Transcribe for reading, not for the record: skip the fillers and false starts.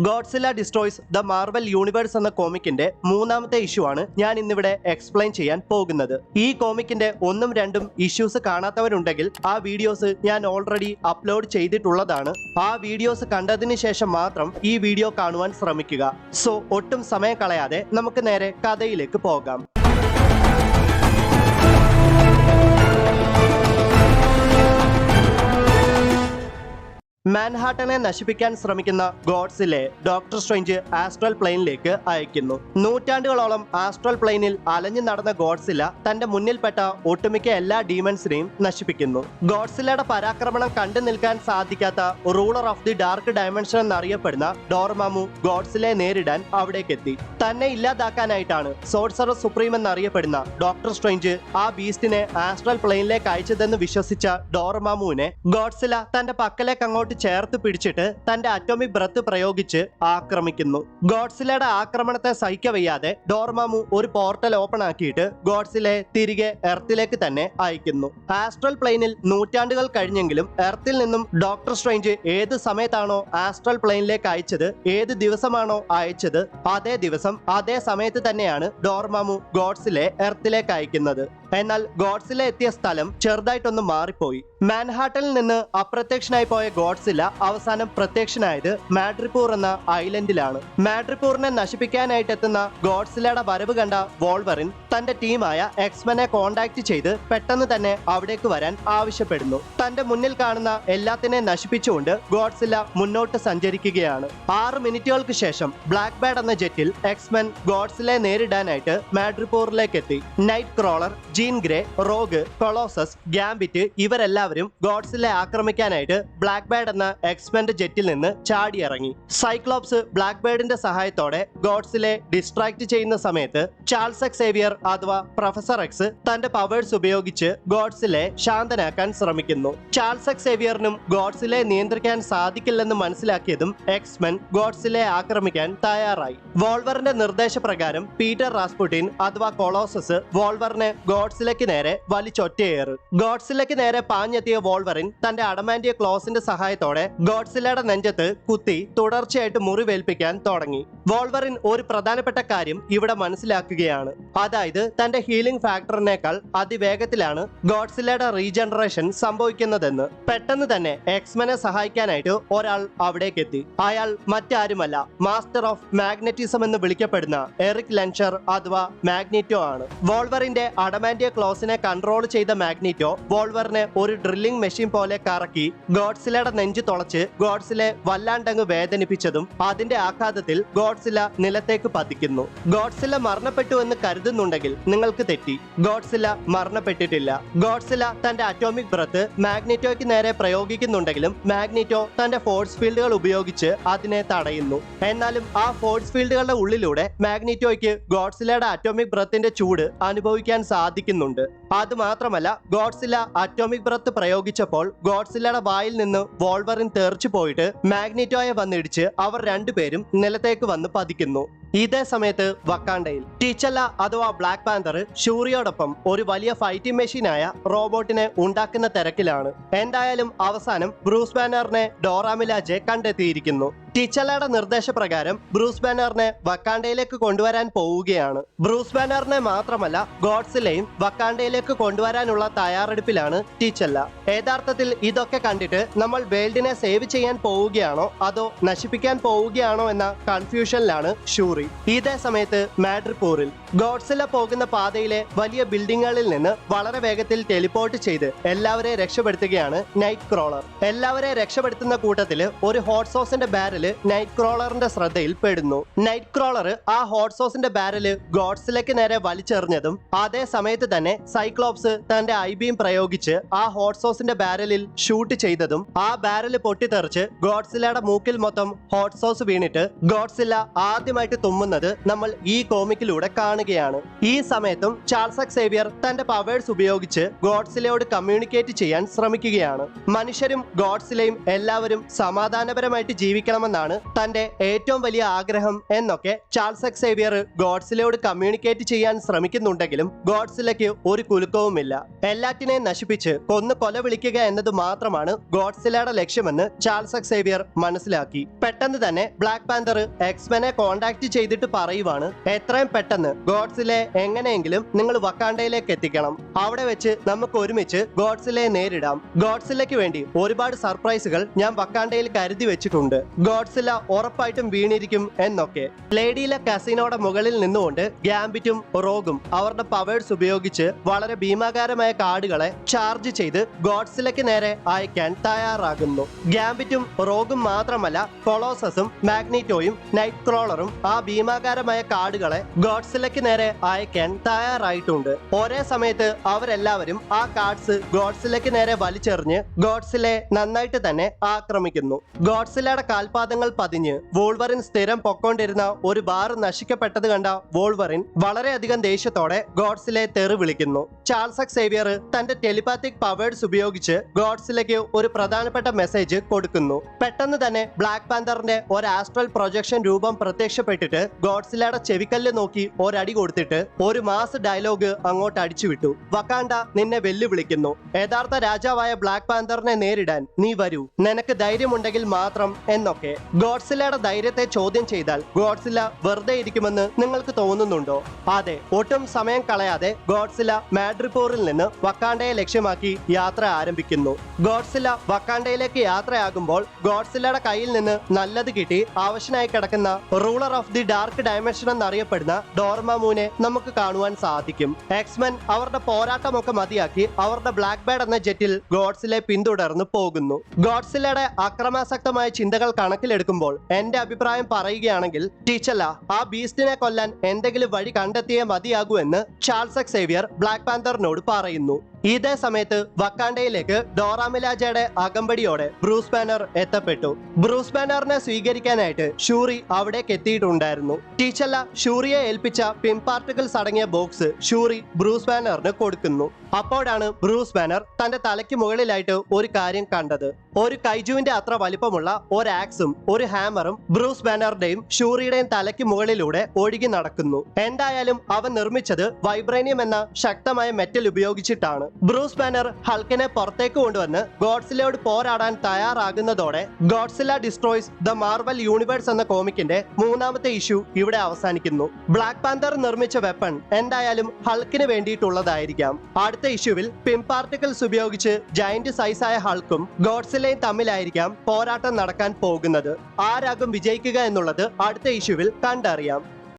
Godzilla destroys the Marvel universe എന്ന കോമിക്കിന്റെ മൂന്നാമത്തെ ഇഷ്യൂ ആണ് ഞാൻ ഇന്നിവിടെ എക്സ്പ്ലെയിൻ ചെയ്യാൻ പോകുന്നത്. ഈ കോമിക്കിന്റെ 1ഉം 2ഉം ഇഷ്യൂസ് കാണാത്തവരുണ്ടെങ്കിൽ ആ വീഡിയോസ് ഞാൻ ഓൾറെഡി അപ്ലോഡ് ചെയ്തിട്ടുള്ളതാണ്. ആ വീഡിയോസ് കണ്ടതിന് ശേഷം മാത്രം ഈ വീഡിയോ കാണുവാൻ ശ്രമിക്കുക. സോ ഒട്ടും സമയം കളയാതെ നമുക്ക് നേരെ കഥയിലേക്ക് പോകാം. മാൻഹാട്ടനെ നശിപ്പിക്കാൻ ശ്രമിക്കുന്ന ഗോഡ്സിലെ ഡോക്ടർ സ്ട്രേഞ്ച് ആസ്ട്രൽ പ്ലെയിനിലേക്ക് അയക്കുന്നു. നൂറ്റാണ്ടുകളോളം ആസ്ട്രൽ പ്ലെയിനിൽ അലഞ്ഞു നടന്ന ഗോഡ്സില്ല തന്റെ മുന്നിൽപ്പെട്ട ഒട്ടുമിക്ക എല്ലാ ഡീമൺസിനെയും നശിപ്പിക്കുന്നു. ഗോഡ്സില്ലയുടെ പരാക്രമണം കണ്ടു നിൽക്കാൻ സാധിക്കാത്ത ruler of the dark dimension എന്നറിയപ്പെടുന്ന ഡോർമാമു ഗോഡ്സിലയെ നേരിടാൻ അവിടേക്കെത്തി. തന്നെ ഇല്ലാതാക്കാനായിട്ടാണ് സോർസറർ സുപ്രീം എന്നറിയപ്പെടുന്ന ഡോക്ടർ സ്ട്രേഞ്ച് ആ ബീസ്റ്റിനെ ആസ്ട്രൽ പ്ലെയിനിലേക്ക് അയച്ചതെന്ന് വിശ്വസിച്ച ഡോർമാമുവിനെ ഗോഡ്സില്ല തന്റെ പക്കലേക്ക് അങ്ങോട്ട് ചേർത്ത് പിടിച്ചിട്ട് തന്റെ അറ്റോമിക് ബ്രത്ത് പ്രയോഗിച്ച് ആക്രമിക്കുന്നു. ഗോഡ്സില്ലയുടെ ആക്രമണത്തെ സഹിക്കവയ്യാതെ ഡോർമാമു ഒരു പോർട്ടൽ ഓപ്പൺ ആക്കിയിട്ട് ഗോഡ്സില്ലയെ തിരികെ എർത്തിലേക്ക് തന്നെ അയക്കുന്നു. ആസ്ട്രൽ പ്ലെയിനിൽ നൂറ്റാണ്ടുകൾ കഴിഞ്ഞെങ്കിലും എർത്തിൽ നിന്നും ഡോക്ടർ സ്ട്രേഞ്ച് ഏത് സമയത്താണോ ആസ്ട്രൽ പ്ലെയിനിലേക്ക് അയച്ചത്, ഏത് ദിവസമാണോ അയച്ചത്, അതേ ദിവസം അതേ സമയത്ത് തന്നെയാണ് ഡോർമാമു ഗോഡ്സില്ലയെ എർത്തിലേക്ക് അയക്കുന്നത്. എന്നാൽ ഗോഡ്സില്ല എത്തിയ സ്ഥലം ചെറുതായിട്ടൊന്ന് മാറിപ്പോയി. മാൻഹാട്ടനിൽ നിന്ന് അപ്രത്യക്ഷനായി പോയ ഗോഡ്സില്ല അവസാനം പ്രത്യക്ഷനായത് മാഡ്രിപൂർ എന്ന ഐലൻഡിലാണ്. മാഡ്രിപൂറിനെ നശിപ്പിക്കാനായിട്ട് എത്തുന്ന ഗോഡ്സില്ലയുടെ വരവ് കണ്ട വോൾവറിൻ തന്റെ ടീമായ എക്സ്മെനെ കോണ്ടാക്ട് ചെയ്ത് പെട്ടെന്ന് തന്നെ അവിടേക്ക് വരാൻ ആവശ്യപ്പെടുന്നു. തന്റെ മുന്നിൽ കാണുന്ന എല്ലാത്തിനെയും നശിപ്പിച്ചുകൊണ്ട് ഗോഡ്സില്ല മുന്നോട്ട് സഞ്ചരിക്കുകയാണ്. 6 മിനിറ്റുകൾക്ക് ശേഷം ബ്ലാക്ക് ബാഡ് എന്ന ജെറ്റിൽ എക്സ്മെൻ ഗോഡ്സില്ലയെ നേരിടാനായിട്ട് മാഡ്രിപൂറിലേക്ക് എത്തി. Nightcrawler, Jean Grey, Rogue, Colossus, Gambit ഇവരെല്ലാവരും ഗോഡ്സില്ലയെ ആക്രമിക്കാനായിട്ട് ബ്ലാക്ക് ബാഡ് എന്ന എക്സ്മെന്റെ ജെറ്റിൽ നിന്ന് ചാടിയിറങ്ങി. സൈക്ലോപ്സ് ബ്ലാക്ക് ബാഡിന്റെ സഹായത്തോടെ ഗോഡ്സില്ലയെ ഡിസ്ട്രാക്ട് ചെയ്യുന്ന സമയത്ത് ചാൾസ് സേവിയർ അഥവാ പ്രൊഫസർ എക്സ് തന്റെ പവേഴ്സ് ഉപയോഗിച്ച് ഗോഡ്സില്ലയെ ശാന്തനാക്കാൻ ശ്രമിക്കുന്നു. ചാൾസ് സേവിയറിനും ഗോഡ്സില്ലയെ നിയന്ത്രിക്കാൻ സാധിക്കില്ലെന്ന് മനസ്സിലാക്കിയതും എക്സ്മെൻ ഗോഡ്സില്ലയെ ആക്രമിക്കാൻ തയ്യാറായി. വോൾവറിന്റെ നിർദ്ദേശപ്രകാരം പീറ്റർ റാസ്പുട്ടിൻ അഥവാ കൊളോസസ് വോൾവറിനെ ഗോഡ്സില്ലയ്ക്ക് നേരെ വലിച്ചൊറ്റയേറ്. ഗോഡ്സില്ലയ്ക്ക് നേരെ പാഞ്ഞെത്തിയ വോൾവറിൻ തന്റെ അഡമാന്റിയ ക്ലോസിന്റെ സഹായത്തോടെ ഗോഡ്സില്ലയുടെ നെഞ്ചത്ത് കുത്തി തുടർച്ചയായിട്ട് മുറിവേൽപ്പിക്കാൻ തുടങ്ങി. വോൾവറിൻ ഒരു പ്രധാനപ്പെട്ട കാര്യം ഇവിടെ മനസ്സിലാക്കുകയാണ്. അതായത് തന്റെ ഹീലിംഗ് ഫാക്ടറിനേക്കാൾ അതിവേഗത്തിലാണ് ഗോഡ്സില്ലയുടെ റീജനറേഷൻ സംഭവിക്കുന്നതെന്ന്. പെട്ടെന്ന് തന്നെ എക്സ്മെനെ സഹായിക്കാനായിട്ട് ഒരാൾ അവിടേക്ക് എത്തി. അയാൾ മറ്റാരുമല്ല, മാസ്റ്റർ ഓഫ് മാഗ്നറ്റിസം എന്ന് വിളിക്കപ്പെടുന്ന എറിക് ലെൻഷർ അഥവാ മാഗ്നീറ്റോ ആണ്. വോൾവറിന്റെ അഡമാന്റിയ ക്ലോസിനെ കൺട്രോൾ ചെയ്ത മാഗ്നീറ്റോ വോൾവറിനെ ഒരു ഡ്രില്ലിംഗ് മെഷീൻ പോലെ കറക്കി ഗോഡ്സില്ലയുടെ നെഞ്ച് തുളച്ച് ഗോഡ്സില്ലയെ വല്ലാണ്ടങ്ങ് വേദനിപ്പിച്ചതും അതിന്റെ ആഘാതത്തിൽ ഗോഡ്സില്ല നിലത്തേക്ക് പതിക്കുന്നു. ഗോഡ്സില്ല മരണപ്പെട്ടു എന്ന് കരുതുന്നുണ്ടെങ്കിൽ നിങ്ങൾക്ക് തെറ്റി. ഗോഡ്സില്ല മരണപ്പെട്ടിട്ടില്ല. ഗോഡ്സില്ല തന്റെ അറ്റോമിക് ബ്രത്ത് മാഗ്നീറ്റോയ്ക്ക് നേരെ പ്രയോഗിക്കുന്നുണ്ടെങ്കിലും മാഗ്നീറ്റോ തന്റെ ഫോഴ്സ് ഫീൽഡുകൾ ഉപയോഗിച്ച് അതിനെ തടയുന്നു. എന്നാലും ആ ഫോഴ്സ് ഫീൽഡുകളുടെ ഉള്ളിലൂടെ മാഗ്നീറ്റോയ്ക്ക് ഗോഡ്സില്ലയുടെ അറ്റോമിക് ബ്രത്തിന്റെ ചൂട് അനുഭവിക്കാൻ സാധിക്കുന്നുണ്ട്. അത് മാത്രമല്ല, ഗോഡ്സില്ല അറ്റോമിക് ബ്രത്ത് പ്രയോഗിച്ചപ്പോൾ ഗോഡ്സില്ലയുടെ വായിൽ നിന്ന് വോൾവറിൻ തെറിച്ചു പോയിട്ട് മാഗ്നീറ്റോയെ വന്നിടിച്ച് അവർ രണ്ടുപേരും നിലത്തേക്ക് വന്ന് പതിക്കുന്നു. ഇതേ സമയത്ത് വക്കാണ്ടയിൽ ടീച്ചല്ല അഥവാ ബ്ലാക്ക് പാന്തർ ഷൂറിയോടൊപ്പം ഒരു വലിയ ഫൈറ്റിംഗ് മെഷീനായ റോബോട്ടിനെ ഉണ്ടാക്കുന്ന തിരക്കിലാണ്. എന്തായാലും അവസാനം ബ്രൂസ് ബാനറിനെ ഡോറ മിലാജെ കണ്ടെത്തിയിരിക്കുന്നു. ടീച്ചല്ലയുടെ നിർദ്ദേശപ്രകാരം ബ്രൂസ് ബാനറിനെ വക്കാണ്ടയിലേക്ക് കൊണ്ടുവരാൻ പോവുകയാണ്. ബ്രൂസ് ബാനറിനെ മാത്രമല്ല ഗോഡ്സില്ലയും വക്കാണ്ടയിലേക്ക് കൊണ്ടുവരാനുള്ള തയ്യാറെടുപ്പിലാണ് ടീച്ചല്ല. യഥാർത്ഥത്തിൽ ഇതൊക്കെ കണ്ടിട്ട് നമ്മൾ വേൾഡിനെ സേവ് ചെയ്യാൻ പോവുകയാണോ അതോ നശിപ്പിക്കാൻ പോവുകയാണോ എന്ന കൺഫ്യൂഷനിലാണ് ഷൂറി. ഇതേ സമയത്ത് മാഡ്രിപൂറിൽ ഗോഡ്സില്ല പോകുന്ന പാതയിലെ വലിയ ബിൽഡിങ്ങുകളിൽ നിന്ന് വളരെ വേഗത്തിൽ ടെലിപ്പോർട്ട് ചെയ്ത് എല്ലാവരെയും രക്ഷപ്പെടുത്തുകയാണ് നൈറ്റ് ക്രോളർ. എല്ലാവരെയും രക്ഷപ്പെടുത്തുന്ന കൂട്ടത്തില് ഒരു ഹോട്ട് സോസിന്റെ ബാരല് നൈറ്റ് ക്രോളറിന്റെ ശ്രദ്ധയിൽ പെടുന്നു. നൈറ്റ് ക്രോളർ ആ ഹോട്ട് സോസിന്റെ ബാരല് ഗോഡ്സില്ലയ്ക്ക് നേരെ വലിച്ചെറിഞ്ഞതും അതേ സമയത്ത് തന്നെ സൈക്ലോപ്സ് തന്റെ ഐബീം പ്രയോഗിച്ച് ആ ഹോട്ട് സോസിന്റെ ബാരലിൽ ഷൂട്ട് ചെയ്തതും ആ ബാരല് പൊട്ടിത്തെറിച്ച് ഗോഡ്സില്ലയുടെ മൂക്കിൽ മൊത്തം ഹോട്ട് സോസ് വീണിട്ട് ഗോഡ്സില്ല ആദ്യമായിട്ട് തുമ്മുന്നത് നമ്മൾ ഈ കോമിക്കിലൂടെ കാണുന്നു. കാണുകയാണ്. ഈ സമയത്തും ചാൾസ് സേവിയർ തന്റെ പവേഴ്സ് ഉപയോഗിച്ച് ഗോഡ്സിലയോട് കമ്മ്യൂണിക്കേറ്റ് ചെയ്യാൻ ശ്രമിക്കുകയാണ്. മനുഷ്യരും ഗോഡ്സിലയും എല്ലാവരും സമാധാനപരമായിട്ട് ജീവിക്കണമെന്നാണ് തന്റെ ഏറ്റവും വലിയ ആഗ്രഹം എന്നൊക്കെ ചാൾസ് സേവിയർ ഗോഡ്സിലയോട് കമ്മ്യൂണിക്കേറ്റ് ചെയ്യാൻ ശ്രമിക്കുന്നുണ്ടെങ്കിലും ഗോഡ്സിലയ്ക്ക് ഒരു കുലുക്കവുമില്ല. എല്ലാറ്റിനെയും നശിപ്പിച്ച് കൊന്നു കൊല വിളിക്കുക എന്നത് മാത്രമാണ് ഗോഡ്സിലയുടെ ലക്ഷ്യമെന്ന് ചാൾസ് സേവിയർ മനസ്സിലാക്കി. പെട്ടെന്ന് തന്നെ ബ്ലാക്ക് പാന്തർ എക്സ്മെനെ കോണ്ടാക്ട് ചെയ്തിട്ട് പറയുവാണ്, എത്രയും പെട്ടെന്ന് ഗോഡ്സിലെ എങ്ങനെയെങ്കിലും നിങ്ങൾ വക്കാണ്ടയിലേക്ക് എത്തിക്കണം. അവിടെ വെച്ച് നമുക്ക് ഒരുമിച്ച് ഗോഡ്സിലയെ നേരിടാം. ഗോഡ്സിലയ്ക്ക് വേണ്ടി ഒരുപാട് സർപ്രൈസുകൾ ഞാൻ വക്കാണ്ടയിൽ കരുതി വെച്ചിട്ടുണ്ട്. ഗോഡ്സില ഉറപ്പായിട്ടും വീണിരിക്കും എന്നൊക്കെ. ലേഡിയിലെ കസിനോയുടെ മുകളിൽ നിന്നുകൊണ്ട് ഗാംബിറ്റും റോഗും അവരുടെ പവേഴ്സ് ഉപയോഗിച്ച് വളരെ ഭീമാകാരമായ കാർഡുകളെ ചാർജ് ചെയ്ത് ഗോഡ്സിലയ്ക്ക് നേരെ അയക്കാൻ തയ്യാറാകുന്നു. ഗാംബിറ്റും റോഗും മാത്രമല്ല, കൊളോസസും മാഗ്നീറ്റോയും നൈറ്റ് ക്രോളറും ആ ഭീമാകാരമായ കാർഡുകളെ ഗോഡ്സിലയ്ക്ക് നേരെ അയക്കാൻ തയ്യാറായിട്ടുണ്ട്. ഒരേ സമയത്ത് അവരെല്ലാവരും ആ കാർഡ്സ് ഗോഡ്സിലയ്ക്ക് നേരെ വലിച്ചെറിഞ്ഞ് ഗോഡ്സിലെ നന്നായിട്ട് തന്നെ ആക്രമിക്കുന്നു. ഗോഡ്സിലയുടെ കാൽപാദങ്ങൾ പതിഞ്ഞ് വോൾവറിൻ സ്ഥിരം പൊക്കോണ്ടിരുന്ന ഒരു ബാർ നശിക്കപ്പെട്ടത് കണ്ട വോൾവറിൻ വളരെയധികം ദേഷ്യത്തോടെ ഗോഡ്സിലെ തെറി വിളിക്കുന്നു. ചാൾസ് സേവിയർ തന്റെ ടെലിപാത്തിക് പവേഴ്സ് ഉപയോഗിച്ച് ഗോഡ്സിലയ്ക്ക് ഒരു പ്രധാനപ്പെട്ട മെസ്സേജ് കൊടുക്കുന്നു. പെട്ടെന്ന് തന്നെ ബ്ലാക്ക് പാന്തറിന്റെ ഒരു ആസ്ട്രൽ പ്രൊജക്ഷൻ രൂപം പ്രത്യക്ഷപ്പെട്ടിട്ട് ഗോഡ്സിലയുടെ ചെവിക്കല്ല് നോക്കി ഒരടി കൊടുത്തിട്ട് ഒരു മാസ് ഡയലോഗ് അങ്ങോട്ട് അടിച്ചുവിട്ടു. വക്കാണ്ട നിന്നെ വെല്ലുവിളിക്കുന്നു. യഥാർത്ഥ രാജാവായ ബ്ലാക്ക് പാന്തറിനെ നേരിടാൻ നീ വരൂ, നിനക്ക് ധൈര്യമുണ്ടെങ്കിൽ മാത്രം എന്നൊക്കെ. ഗോഡ്സിലയുടെ ധൈര്യത്തെ ചോദ്യം ചെയ്താൽ ഗോഡ്സില വെറുതെ ഇരിക്കുമെന്ന് നിങ്ങൾക്ക് തോന്നുന്നുണ്ടോ? അതെ, ഒട്ടും സമയം കളയാതെ ഗോഡ്സില മാഡ്രിപ്പോറിൽ നിന്ന് വക്കാണ്ടയെ ലക്ഷ്യമാക്കി യാത്ര ആരംഭിക്കുന്നു. ഗോഡ്സില വക്കാണ്ടയിലേക്ക് യാത്രയാകുമ്പോൾ ഗോഡ്സിലയുടെ കയ്യിൽ നിന്ന് നല്ലത് കിട്ടി അവശനായി കിടക്കുന്ന ruler of the dark dimension എന്നറിയപ്പെടുന്ന ഡോർമാമൂനെ നമുക്ക് കാണുവാൻ സാധിക്കും. എക്സ്മെൻ അവരുടെ പോരാട്ടമൊക്കെ മതിയാക്കി അവരുടെ ബ്ലാക്ക് ബേഡ് എന്ന ജെറ്റിൽ ഗോഡ്സിലെ പിന്തുടർന്ന് പോകുന്നു. ഗോഡ്സിലയുടെ അക്രമാസക്തമായ ചിന്തകൾ കണക്കിലെടുക്കുമ്പോൾ എന്റെ അഭിപ്രായം പറയുകയാണെങ്കിൽ ടീച്ചല്ല ആ ബീസ്റ്റിനെ കൊല്ലാൻ എന്തെങ്കിലും വഴി കണ്ടെത്തിയേ മതിയാകൂ എന്ന് ചാൾസ് സേവിയർ ബ്ലാക്ക് പാന്തറിനോട് പറയുന്നു. ഇതേ സമയത്ത് വക്കാണ്ടയിലേക്ക് ഡോറാമിലാജയുടെ അകമ്പടിയോടെ ബ്രൂസ് ബാനർ എത്തപ്പെട്ടു. ബ്രൂസ് ബാനറിനെ സ്വീകരിക്കാനായിട്ട് ഷൂറി അവിടേക്ക് എത്തിയിട്ടുണ്ടായിരുന്നു. ടീച്ചല്ല ഷൂറിയെ ഏൽപ്പിച്ച പിം പാർട്ടിക്കിൾസ് അടങ്ങിയ ബോക്സ് ഷൂറി ബ്രൂസ് ബാനറിന് കൊടുക്കുന്നു. അപ്പോഴാണ് ബ്രൂസ് ബാനർ തന്റെ തലയ്ക്ക് മുകളിലായിട്ട് ഒരു കാര്യം കണ്ടത്. ഒരു കൈജുവിന്റെ അത്ര വലിപ്പമുള്ള ഒരു ആക്സും ഒരു ഹാമറും ബ്രൂസ് ബാനറുടെയും ഷൂറിയുടെയും തലയ്ക്ക് മുകളിലൂടെ ഒഴുകി നടക്കുന്നു. എന്തായാലും അവൻ നിർമ്മിച്ചത് വൈബ്രേനിയം എന്ന ശക്തമായ മെറ്റൽ ഉപയോഗിച്ചിട്ടാണ്. ബ്രൂസ് ബാനർ ഹൾക്കിനെ പുറത്തേക്ക് കൊണ്ടുവന്ന് ഗോഡ്സിലയോട് പോരാടാൻ തയ്യാറാകുന്നതോടെ Godzilla destroys the Marvel universe എന്ന കോമിക്കിന്റെ മൂന്നാമത്തെ ഇഷ്യൂ ഇവിടെ അവസാനിക്കുന്നു. ബ്ലാക്ക് പാന്തർ നിർമ്മിച്ച വെപ്പൺ എന്തായാലും ഹൾക്കിന് വേണ്ടിയിട്ടുള്ളതായിരിക്കാം. അടുത്ത ഇഷ്യൂവിൽ പിം പാർട്ടിക്കിൾസ് ഉപയോഗിച്ച് ജയന്റ് സൈസായ ഹൾക്കും ഗോഡ്സിലയും തമ്മിലായിരിക്കാം പോരാട്ടം നടക്കാൻ പോകുന്നത്. ആരാകും വിജയിക്കുക എന്നുള്ളത് അടുത്ത ഇഷ്യൂവിൽ കണ്ടറിയാം.